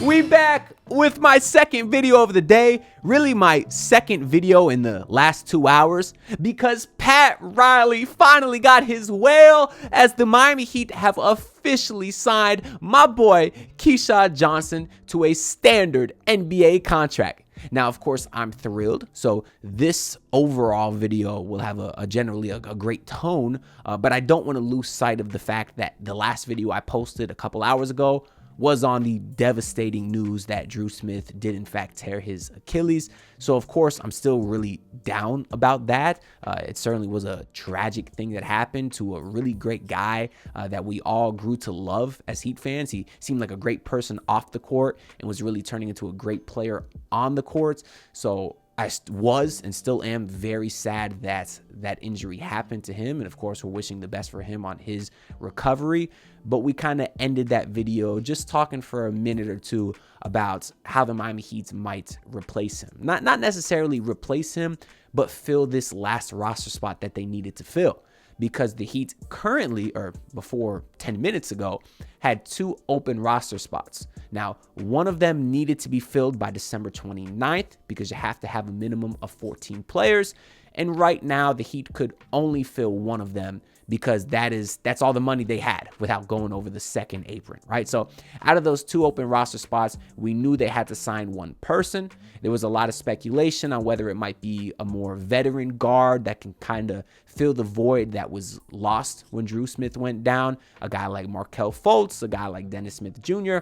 We back with my second video of the day, really my second video in the last 2 hours, because Pat Riley finally got his whale as the Miami Heat have officially signed my boy Keshad Johnson to a standard NBA contract. Now, of course, I'm thrilled. So this overall video will have a generally a great tone, but I don't want to lose sight of the fact that the last video I posted a couple hours ago was on the devastating news that Drew Smith did in fact tear his Achilles. So of course, I'm still really down about that. It certainly was a tragic thing that happened to a really great guy that we all grew to love as Heat fans. He seemed like a great person off the court and was really turning into a great player on the courts. So I was and still am very sad that that injury happened to him. And of course, we're wishing the best for him on his recovery. But we kind of ended that video just talking for a minute or two about how the Miami Heat might replace him. Not necessarily replace him, but fill this last roster spot that they needed to fill. Because the Heat currently, or before 10 minutes ago, had 2 open roster spots. Now, one of them needed to be filled by December 29th because you have to have a minimum of 14 players. And right now, the Heat could only fill one of them because that's all the money they had without going over the second apron, right? So out of those 2 open roster spots, we knew they had to sign one person. There was a lot of speculation on whether it might be a more veteran guard that can kind of fill the void that was lost when Drew Smith went down. A guy like Markelle Fultz, a guy like Dennis Smith Jr.,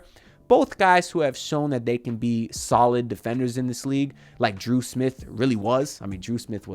both guys who have shown that they can be solid defenders in this league, like Drew Smith really was. I mean, Drew Smith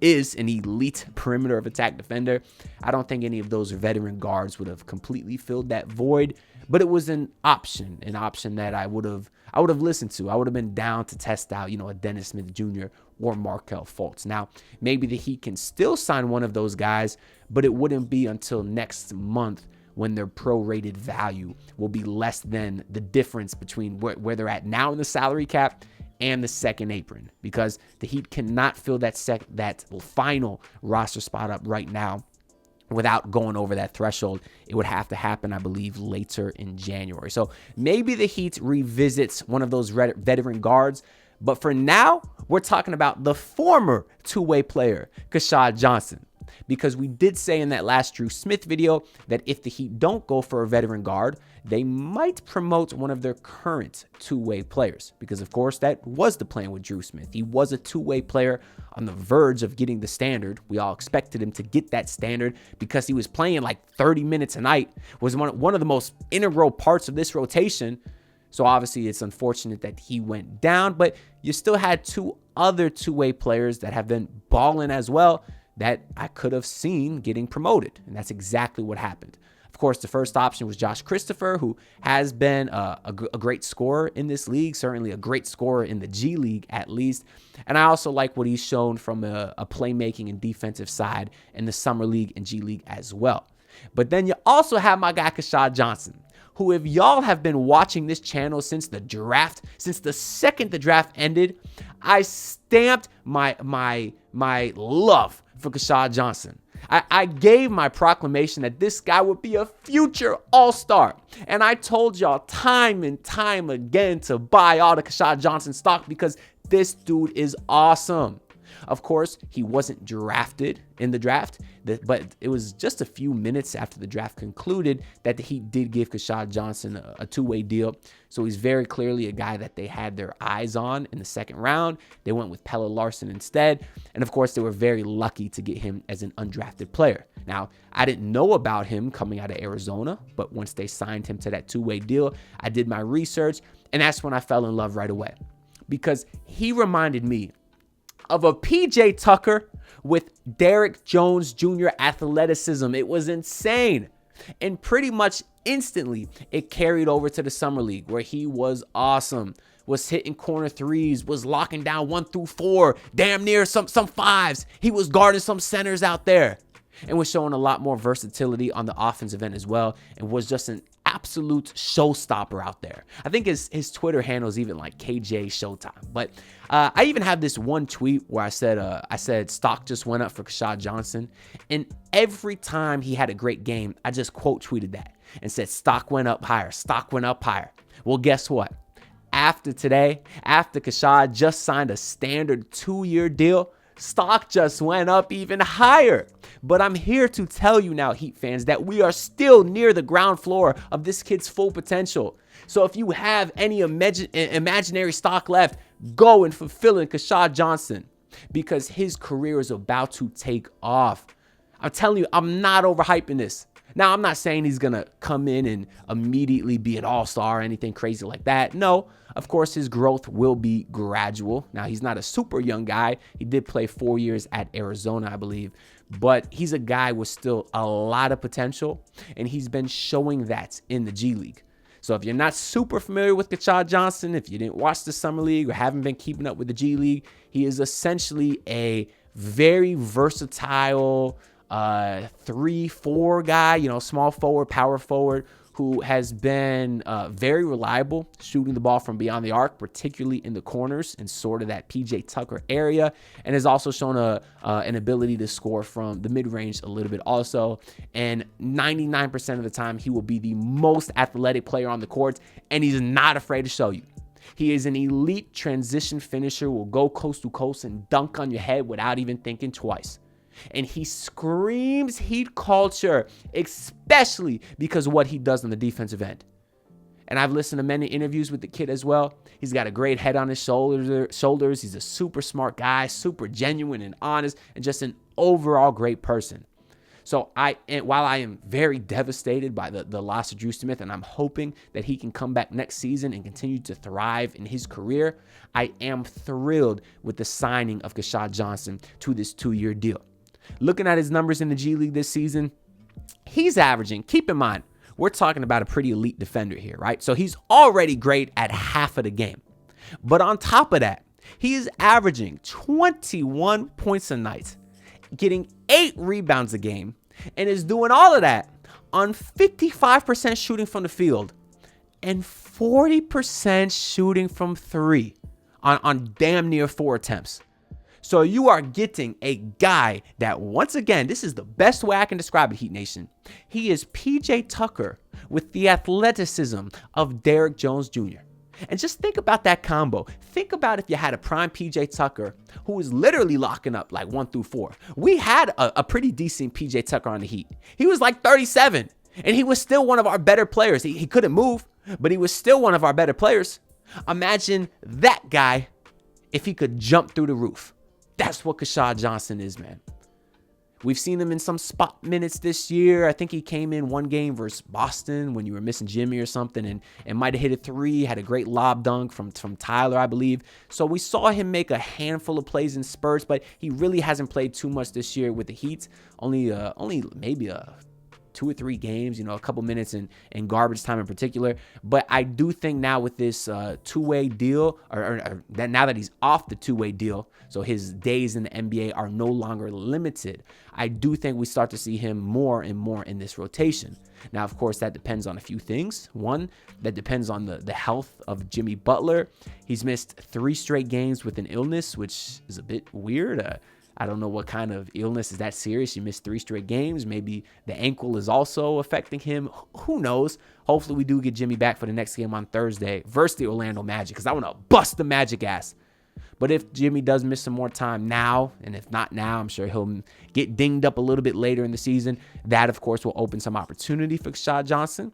is an elite perimeter of attack defender. I don't think any of those veteran guards would have completely filled that void, but it was an option that I would have listened to. I would have been down to test out, a Dennis Smith Jr. or Markelle Fultz. Now, maybe the Heat can still sign one of those guys, but it wouldn't be until next month when their prorated value will be less than the difference between where they're at now in the salary cap and the second apron, because the Heat cannot fill that final roster spot up right now without going over that threshold. It would have to happen, I believe, later in January. So maybe the Heat revisits one of those veteran guards, but for now, we're talking about the former two-way player, Keshad Johnson. Because we did say in that last Drew Smith video that if the Heat don't go for a veteran guard, they might promote one of their current two-way players. Because, of course, that was the plan with Drew Smith. He was a two-way player on the verge of getting the standard. We all expected him to get that standard because he was playing like 30 minutes a night, was one of the most integral parts of this rotation. So, obviously, it's unfortunate that he went down. But you still had 2 other two-way players that have been balling as well that I could have seen getting promoted. And that's exactly what happened. Of course, the first option was Josh Christopher, who has been a great scorer in this league, certainly a great scorer in the G League at least. And I also like what he's shown from a playmaking and defensive side in the Summer League and G League as well. But then you also have my guy, Keshad Johnson, who, if y'all have been watching this channel since the draft, since the second the draft ended, I stamped my love for Keshad Johnson. I gave my proclamation that this guy would be a future all-star. And I told y'all time and time again to buy all the Keshad Johnson stock because this dude is awesome. Of course, he wasn't drafted in the draft, but it was just a few minutes after the draft concluded that the Heat did give Keshad Johnson a two-way deal. So he's very clearly a guy that they had their eyes on in the second round. They went with Pelle Larsson instead. And of course, they were very lucky to get him as an undrafted player. Now, I didn't know about him coming out of Arizona, but once they signed him to that two-way deal, I did my research, and that's when I fell in love right away. Because he reminded me of a PJ Tucker with Derrick Jones Jr. athleticism. It was insane. And pretty much instantly, it carried over to the Summer League where he was awesome, was hitting corner threes, was locking down 1 through 4, damn near some fives. He was guarding some centers out there and was showing a lot more versatility on the offensive end as well, and was just an absolute showstopper out there. I think his Twitter handle is even like KJ Showtime. But I even have this one tweet where I said stock just went up for Keshad Johnson, and every time he had a great game, I just quote tweeted that and said stock went up higher, stock went up higher. Well, guess what? after today, after Keshad just signed a standard 2-year deal, stock just went up even higher. But I'm here to tell you now, Heat fans, that we are still near the ground floor of this kid's full potential. So if you have any imaginary stock left, go and fulfill it, Keshad Johnson, because his career is about to take off. I'm telling you, I'm not overhyping this. Now, I'm not saying he's going to come in and immediately be an all-star or anything crazy like that. No, of course, his growth will be gradual. Now, he's not a super young guy. He did play 4 years at Arizona, I believe. But he's a guy with still a lot of potential, and he's been showing that in the G League. So if you're not super familiar with Keshad Johnson, if you didn't watch the Summer League or haven't been keeping up with the G League, he is essentially a very versatile 3-4 guy, small forward, power forward, who has been very reliable shooting the ball from beyond the arc, particularly in the corners and sort of that PJ Tucker area, and has also shown an ability to score from the mid-range a little bit also. And 99% of the time, he will be the most athletic player on the court, and he's not afraid to show you. He is an elite transition finisher, will go coast to coast and dunk on your head without even thinking twice. And he screams Heat culture, especially because of what he does on the defensive end. And I've listened to many interviews with the kid as well. He's got a great head on his shoulders. He's a super smart guy, super genuine and honest, and just an overall great person. So while I am very devastated by the loss of Drew Smith, and I'm hoping that he can come back next season and continue to thrive in his career, I am thrilled with the signing of Keshad Johnson to this 2-year deal. Looking at his numbers in the G League this season, he's averaging, keep in mind, we're talking about a pretty elite defender here, right? So he's already great at half of the game. But on top of that, he is averaging 21 points a night, getting 8 rebounds a game, and is doing all of that on 55% shooting from the field and 40% shooting from 3 on damn near 4 attempts. So you are getting a guy that, once again, this is the best way I can describe it, Heat Nation. He is PJ Tucker with the athleticism of Derrick Jones Jr. And just think about that combo. Think about if you had a prime PJ Tucker who was literally locking up like 1 through 4. We had a pretty decent PJ Tucker on the Heat. He was like 37, and he was still one of our better players. He couldn't move, but he was still one of our better players. Imagine that guy if he could jump through the roof. That's what Keshad Johnson is, man. We've seen him in some spot minutes this year. I think he came in one game versus Boston when you were missing Jimmy or something and might have hit a 3, had a great lob dunk from Tyler, I believe. So we saw him make a handful of plays in spurts, but he really hasn't played too much this year with the Heat. Only maybe 2 or 3 games, a couple minutes in garbage time in particular. But I do think now with this 2-way deal, or that now that he's off the 2-way deal, so his days in the NBA are no longer limited, I do think we start to see him more and more in this rotation. Now, of course, that depends on a few things. One, that depends on the health of Jimmy Butler. He's missed 3 straight games with an illness, which is a bit weird. I don't know what kind of illness is that serious. He missed 3 straight games. Maybe the ankle is also affecting him. Who knows? Hopefully we do get Jimmy back for the next game on Thursday versus the Orlando Magic, because I want to bust the Magic ass. But if Jimmy does miss some more time now, and if not now, I'm sure he'll get dinged up a little bit later in the season. That, of course, will open some opportunity for Keshad Johnson.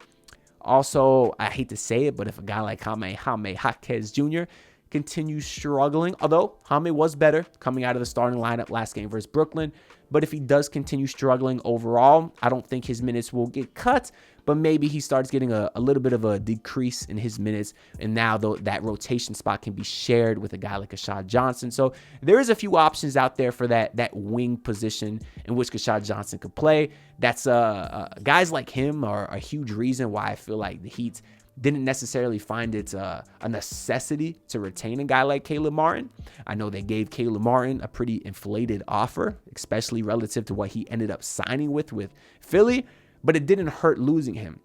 Also, I hate to say it, but if a guy like Jaime Jaquez Jr. continues struggling, although Jaime was better coming out of the starting lineup last game versus Brooklyn, but if he does continue struggling overall, I don't think his minutes will get cut, but maybe he starts getting a little bit of a decrease in his minutes, and now though that rotation spot can be shared with a guy like Keshad Johnson. So there is a few options out there for that wing position in which Keshad Johnson could play. That's guys like him are a huge reason why I feel like the Heat didn't necessarily find it a necessity to retain a guy like Caleb Martin. I know they gave Caleb Martin a pretty inflated offer, especially relative to what he ended up signing with Philly, but it didn't hurt losing him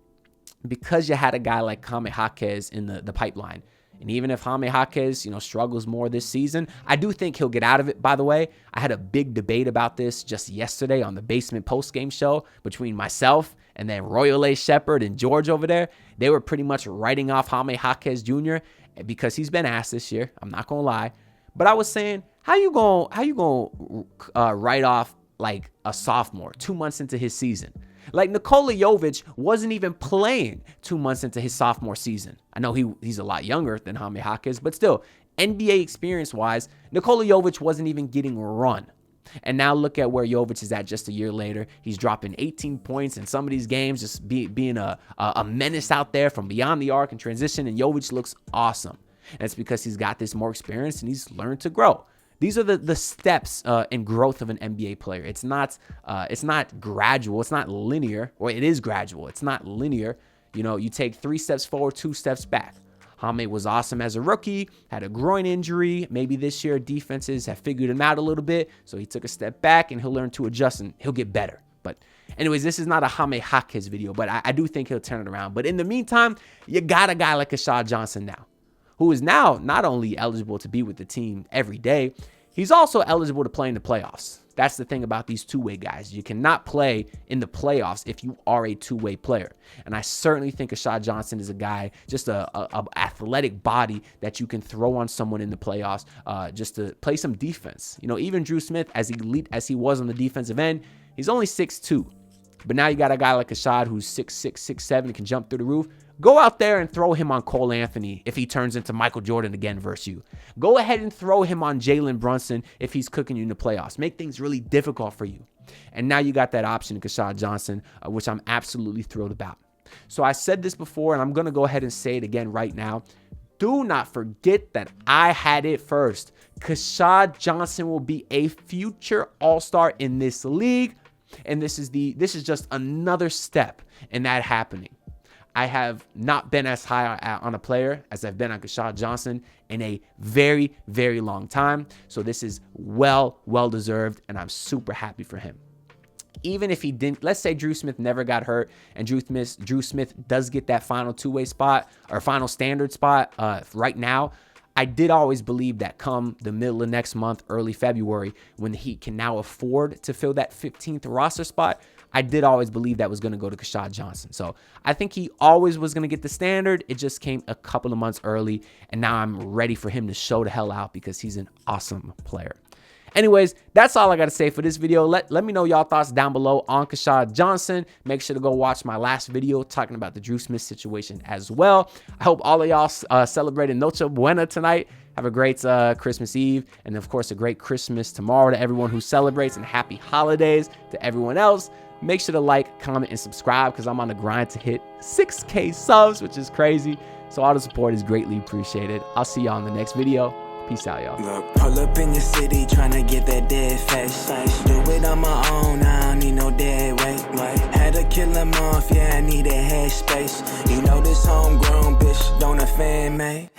because you had a guy like Jaime Jaquez in the pipeline. And even if Jaime Jaquez, struggles more this season, I do think he'll get out of it. By the way, I had a big debate about this just yesterday on the Basement Postgame Show between myself and then Royal A. Shepard and George over there. They were pretty much writing off Jaime Jaquez Jr., because he's been asked this year. I'm not gonna lie, but I was saying, how you gonna write off like a sophomore 2 months into his season? Like Nikola Jovic wasn't even playing 2 months into his sophomore season. I know he's a lot younger than Jaime Jaquez, but still, NBA experience-wise, Nikola Jovic wasn't even getting run. And now look at where Jovic is at just a year later. He's dropping 18 points in some of these games, just being a menace out there from beyond the arc and transition, and Jovic looks awesome. And it's because he's got this more experience and he's learned to grow. These are the steps in growth of an NBA player. It's not gradual. It's not linear. Or it is gradual. It's not linear. You know, you take 3 steps forward, 2 steps back. Jaime was awesome as a rookie, had a groin injury. Maybe this year defenses have figured him out a little bit. So he took a step back and he'll learn to adjust and he'll get better. But anyways, this is not a Jaime Jaquez video, but I do think he'll turn it around. But in the meantime, you got a guy like Keshad Johnson now, who is now not only eligible to be with the team every day, he's also eligible to play in the playoffs. That's the thing about these two-way guys. You cannot play in the playoffs if you are a two-way player. And I certainly think Keshad Johnson is a guy, just a athletic body that you can throw on someone in the playoffs just to play some defense. You know, even Drew Smith, as elite as he was on the defensive end, he's only 6'2". But now you got a guy like Keshad who's 6'6", 6'7", and can jump through the roof. Go out there and throw him on Cole Anthony if he turns into Michael Jordan again versus you. Go ahead and throw him on Jalen Brunson if he's cooking you in the playoffs. Make things really difficult for you. And now you got that option in Keshad Johnson, which I'm absolutely thrilled about. So I said this before, and I'm going to go ahead and say it again right now. Do not forget that I had it first. Keshad Johnson will be a future all-star in this league. And this is just another step in that happening. I have not been as high on a player as I've been on Keshad Johnson in a very, very long time. So this is well deserved, and I'm super happy for him. Even if he didn't, let's say Drew Smith never got hurt and Drew Smith does get that final two-way spot or final standard spot right now, I did always believe that come the middle of next month, early February, when the Heat can now afford to fill that 15th roster spot, I did always believe that was going to go to Keshad Johnson. So I think he always was going to get the standard. It just came a couple of months early, and now I'm ready for him to show the hell out because he's an awesome player. Anyways, that's all I got to say for this video. Let me know y'all thoughts down below on Keshad Johnson. Make sure to go watch my last video talking about the Drew Smith situation as well. I hope all of y'all celebrated Noche Buena tonight. Have a great Christmas Eve, and of course a great Christmas tomorrow to everyone who celebrates, and happy holidays to everyone else. Make sure to like, comment, and subscribe because I'm on the grind to hit 6K subs, which is crazy. So all the support is greatly appreciated. I'll see y'all in the next video. Peace out, y'all. Look, pull up in your city trying to get that dead face. Do it on my own, I don't need no dead weight. Had to kill him off, yeah, I need a head space. You know this homegrown bitch don't offend me.